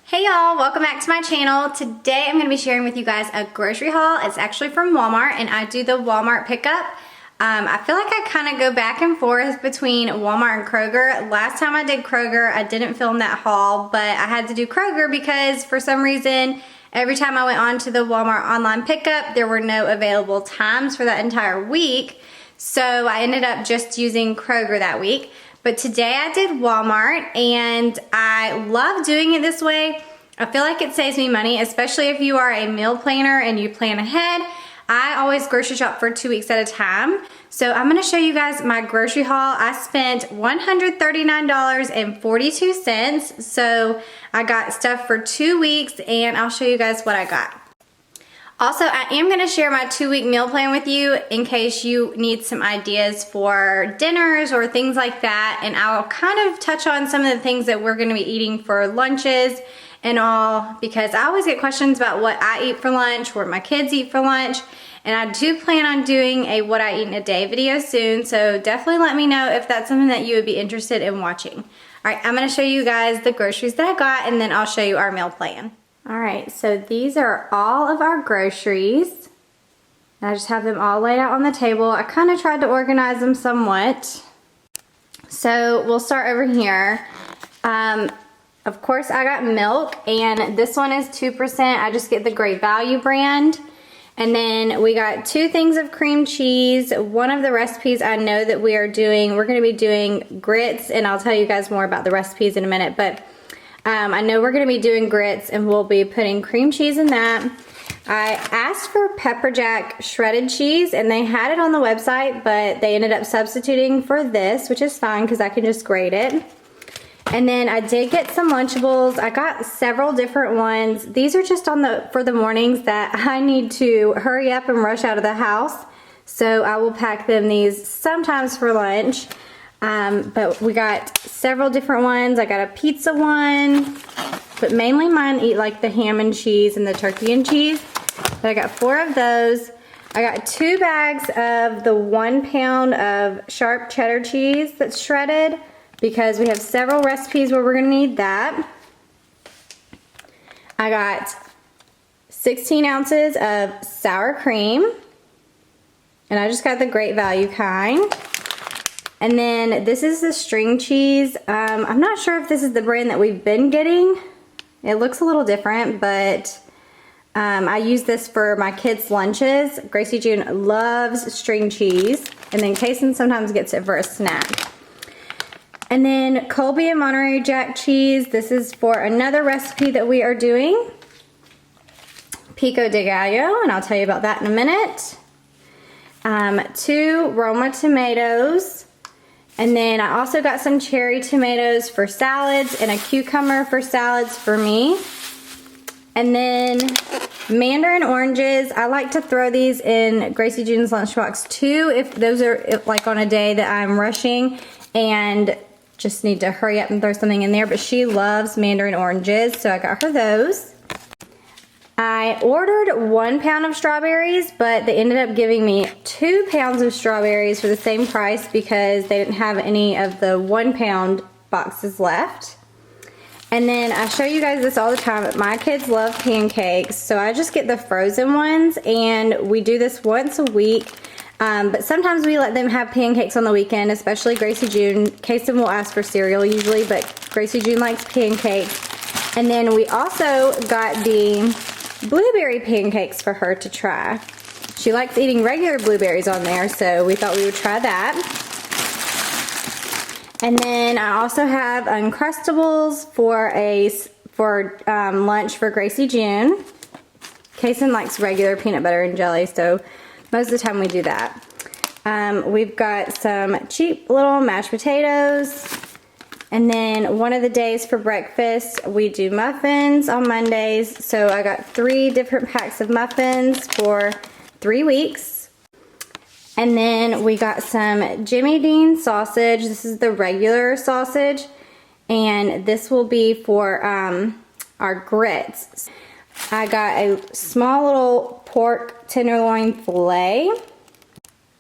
Hey y'all, welcome back to my channel. Today I'm going to be sharing with you guys a grocery haul. It's actually from Walmart and I do the Walmart pickup. I feel like I kind of go back and forth between Walmart and Kroger. Last time I did Kroger, I didn't film that haul, but I had to do Kroger because for some reason, every time I went on to the Walmart online pickup, there were no available times for that entire week. So I ended up just using Kroger that week. But today I did Walmart and I love doing it this way. I feel like it saves me money, especially if you are a meal planner and you plan ahead. I always grocery shop for 2 weeks at a time. So I'm gonna show you guys my grocery haul. I spent $139.42. So I got stuff for 2 weeks and I'll show you guys what I got. Also, I am going to share my 2-week meal plan with you in case you need some ideas for dinners or things like that. And I'll kind of touch on some of the things that we're going to be eating for lunches and all, because I always get questions about what I eat for lunch, what my kids eat for lunch. And I do plan on doing a what I eat in a day video soon. So definitely let me know if that's something that you would be interested in watching. All right, I'm going to show you guys the groceries that I got and then I'll show you our meal plan. All right, so these are all of our groceries. I just have them all laid out on the table. I kind of tried to organize them somewhat. So we'll start over here. Of course, I got milk, and this one is 2%. I just get the Great Value brand. And then we got 2 things of cream cheese. One of the recipes I know that we are doing, we're gonna be doing grits, and I'll tell you guys more about the recipes in a minute, but I know we're going to be doing grits and we'll be putting cream cheese in that. I asked for pepper jack shredded cheese and they had it on the website, but they ended up substituting for this, which is fine because I can just grate it. And then I did get some Lunchables. I got several different ones. These are just for the mornings that I need to hurry up and rush out of the house. So I will pack them these sometimes for lunch. But we got several different ones. I got a pizza one, but mainly mine eat like the ham and cheese and the turkey and cheese. But I got 4 of those. I got 2 bags of the 1 pound of sharp cheddar cheese that's shredded because we have several recipes where we're gonna need that. I got 16 ounces of sour cream, and I just got the Great Value kind. And then this is the string cheese. I'm not sure if this is the brand that we've been getting. It looks a little different, but I use this for my kids' lunches. Gracie June loves string cheese. And then Kason sometimes gets it for a snack. And then Colby and Monterey Jack cheese. This is for another recipe that we are doing. Pico de Gallo, and I'll tell you about that in a minute. 2 Roma tomatoes. And then I also got some cherry tomatoes for salads and a cucumber for salads for me. And then Mandarin Oranges. I like to throw these in Gracie June's lunchbox too, if those are like on a day that I'm rushing and just need to hurry up and throw something in there. But she loves Mandarin Oranges, so I got her those. I ordered 1 pound of strawberries, but they ended up giving me 2 pounds of strawberries for the same price because they didn't have any of the 1 pound boxes left. And then I show you guys this all the time, but my kids love pancakes, so I just get the frozen ones, and we do this once a week. But sometimes we let them have pancakes on the weekend, especially Gracie June. Kason will ask for cereal usually, but Gracie June likes pancakes. And then we also got the blueberry pancakes for her to try. She likes eating regular blueberries on there, so we thought we would try that. And then I also have Uncrustables for lunch for Gracie June. Kason likes regular peanut butter and jelly, so most of the time we do that. We've got some cheap little mashed potatoes. And then one of the days for breakfast, we do muffins on Mondays. So I got 3 different packs of muffins for 3 weeks. And then we got some Jimmy Dean sausage. This is the regular sausage. And this will be for our grits. I got a small little pork tenderloin filet.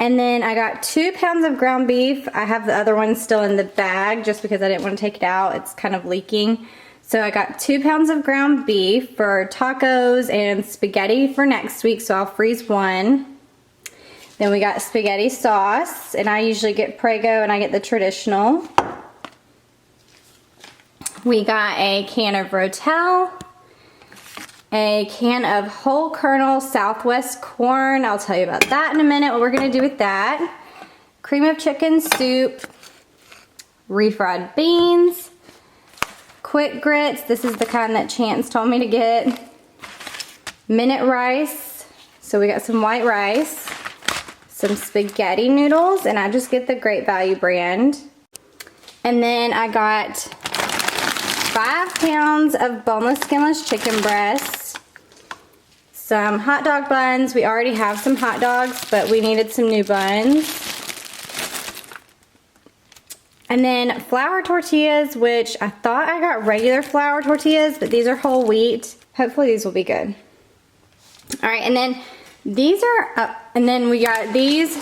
And then I got 2 pounds of ground beef. I have the other one still in the bag just because I didn't want to take it out. It's kind of leaking. So I got 2 pounds of ground beef for tacos and spaghetti for next week, so I'll freeze 1. Then we got spaghetti sauce, and I usually get Prego and I get the traditional. We got a can of Rotel, a can of whole kernel Southwest corn. I'll tell you about that in a minute, what we're gonna do with that. Cream of chicken soup, refried beans, quick grits. This is the kind that Chance told me to get. Minute rice. So we got some white rice, some spaghetti noodles, and I just get the Great Value brand. And then I got 5 pounds of boneless, skinless chicken breasts, some hot dog buns. We already have some hot dogs, but we needed some new buns. And then flour tortillas, which I thought I got regular flour tortillas, but these are whole wheat. Hopefully these will be good. All right, and then these are, and then we got these.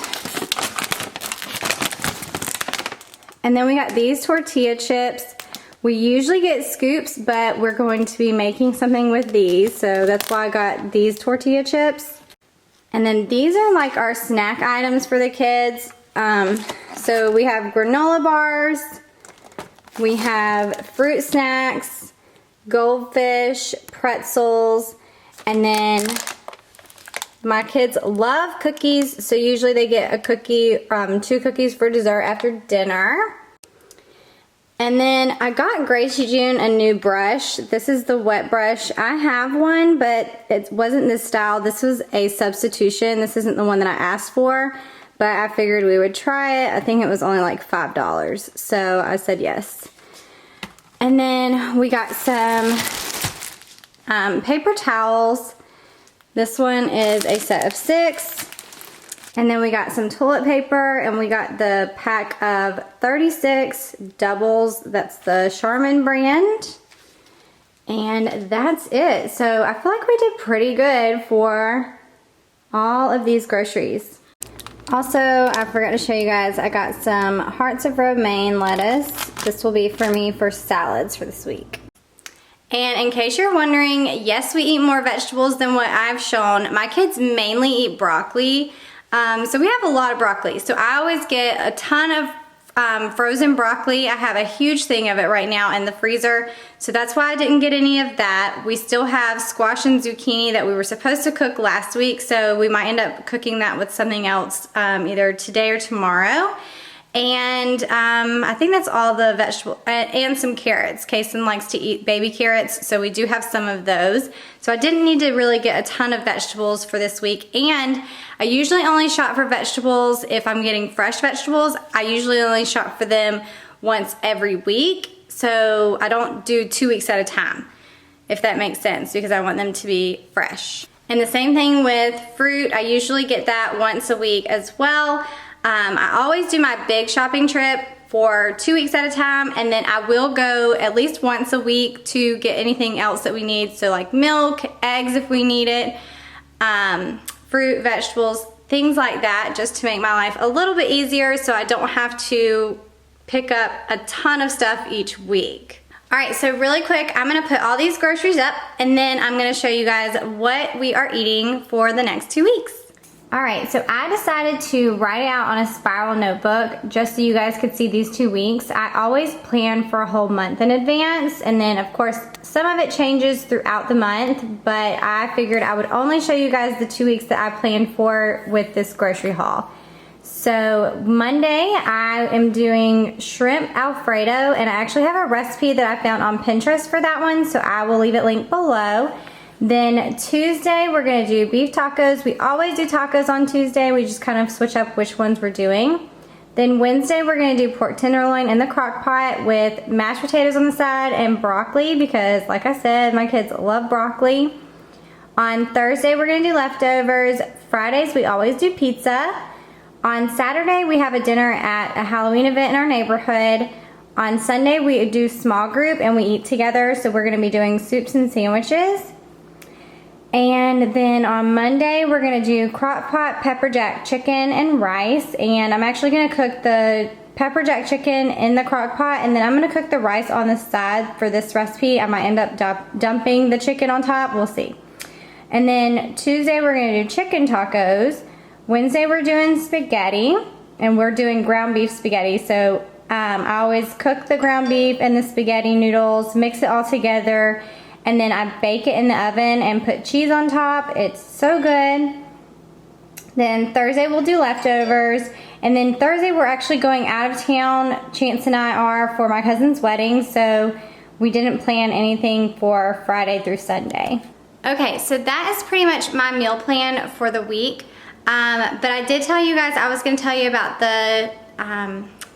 And then we got these tortilla chips. We usually get scoops, but we're going to be making something with these, so that's why I got these tortilla chips. And then these are like our snack items for the kids. So we have granola bars, we have fruit snacks, goldfish, pretzels, and then my kids love cookies, so usually they get a cookie, 2 cookies for dessert after dinner. And then I got Gracie June a new brush. This is the wet brush. I have one, but it wasn't this style. This was a substitution. This isn't the one that I asked for, but I figured we would try it. I think it was only like $5, so I said yes. And then we got some paper towels. This one is a set of 6. And then we got some toilet paper, and we got the pack of 36 doubles. That's the Charmin brand. And that's it. So I feel like we did pretty good for all of these groceries. Also, I forgot to show you guys, I got some hearts of romaine lettuce. This will be for me for salads for this week. And in case you're wondering, yes, we eat more vegetables than what I've shown. My kids mainly eat broccoli. So we have a lot of broccoli. So I always get a ton of frozen broccoli. I have a huge thing of it right now in the freezer. So that's why I didn't get any of that. We still have squash and zucchini that we were supposed to cook last week. So we might end up cooking that with something else either today or tomorrow. And I think that's all the vegetable, and some carrots. Kason likes to eat baby carrots, so we do have some of those. So I didn't need to really get a ton of vegetables for this week. And I usually only shop for vegetables if I'm getting fresh vegetables. I usually only shop for them once every week. So I don't do 2 weeks at a time, if that makes sense, because I want them to be fresh. And the same thing with fruit. I usually get that once a week as well. I always do my big shopping trip for 2 weeks at a time, and then I will go at least once a week to get anything else that we need. So like milk, eggs if we need it, fruit, vegetables, things like that, just to make my life a little bit easier so I don't have to pick up a ton of stuff each week. All right, so really quick, I'm gonna put all these groceries up, and then I'm gonna show you guys what we are eating for the next 2 weeks. All right, so I decided to write it out on a spiral notebook just so you guys could see these 2 weeks. I always plan for a whole month in advance, and then of course some of it changes throughout the month, but I figured I would only show you guys the 2 weeks that I planned for with this grocery haul. So Monday I am doing shrimp Alfredo, and I actually have a recipe that I found on Pinterest for that one, so I will leave it linked below. Then Tuesday, we're gonna do beef tacos. We always do tacos on Tuesday. We just kind of switch up which ones we're doing. Then Wednesday, we're gonna do pork tenderloin in the crock pot with mashed potatoes on the side and broccoli, because like I said, my kids love broccoli. On Thursday, we're gonna do leftovers. Fridays, we always do pizza. On Saturday, we have a dinner at a Halloween event in our neighborhood. On Sunday, we do small group and we eat together, so we're gonna be doing soups and sandwiches. And then on Monday, we're gonna do crock pot pepper jack chicken and rice. And I'm actually gonna cook the pepper jack chicken in the crock pot, and then I'm gonna cook the rice on the side for this recipe. I might end up dumping the chicken on top, we'll see. And then Tuesday we're gonna do chicken tacos. Wednesday we're doing spaghetti, and we're doing ground beef spaghetti. So I always cook the ground beef and the spaghetti noodles, mix it all together, and then I bake it in the oven and put cheese on top. It's so good. Then Thursday we'll do leftovers. And then Thursday we're actually going out of town. Chance and I are for my cousin's wedding, so we didn't plan anything for Friday through Sunday. Okay, so that is pretty much my meal plan for the week. But I did tell you guys I was gonna tell you about the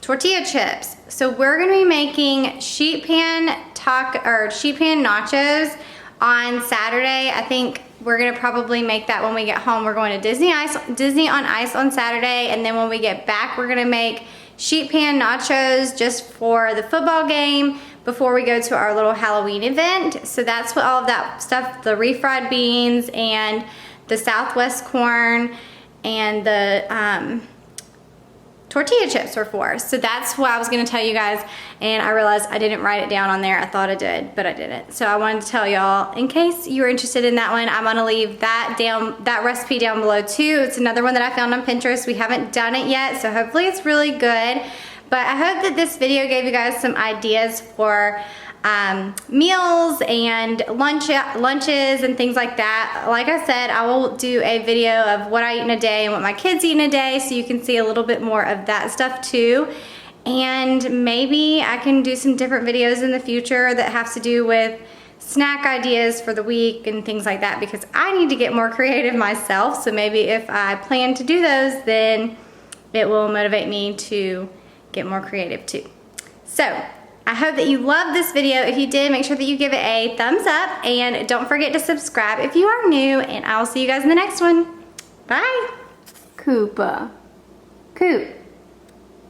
tortilla chips. So we're gonna be making sheet pan nachos on Saturday. I think we're gonna probably make that when we get home. We're going to Disney on Ice on Saturday, and then when we get back, we're gonna make sheet pan nachos just for the football game before we go to our little Halloween event. So that's what all of that stuff, the refried beans and the Southwest corn and the tortilla chips were for. So that's what I was gonna tell you guys, and I realized I didn't write it down on there. I thought I did, but I didn't. So I wanted to tell y'all, in case you were interested in that one, I'm gonna leave that recipe down below too. It's another one that I found on Pinterest. We haven't done it yet, so hopefully it's really good. But I hope that this video gave you guys some ideas for meals and lunches and things like that. Like I said, I will do a video of what I eat in a day and what my kids eat in a day, so you can see a little bit more of that stuff too. And maybe I can do some different videos in the future that have to do with snack ideas for the week and things like that, because I need to get more creative myself. So maybe if I plan to do those, then it will motivate me to get more creative too. So I hope that you loved this video. If you did, make sure that you give it a thumbs up, and don't forget to subscribe if you are new, and I will see you guys in the next one. Bye. Koopa. Coop.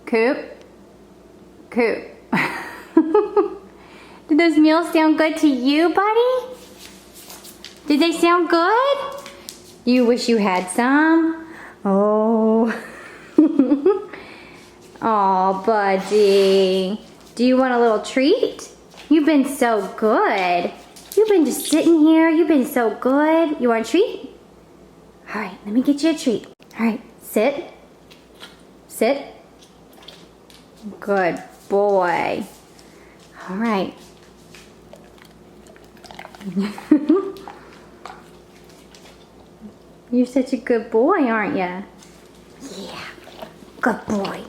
Coop. Coop. Did those meals sound good to you, buddy? Did they sound good? You wish you had some? Oh. Aw, buddy. Do you want a little treat? You've been so good. You've been just sitting here. You've been so good. You want a treat? All right, let me get you a treat. All right, sit. Sit. Good boy. All right. You're such a good boy, aren't you? Yeah, good boy.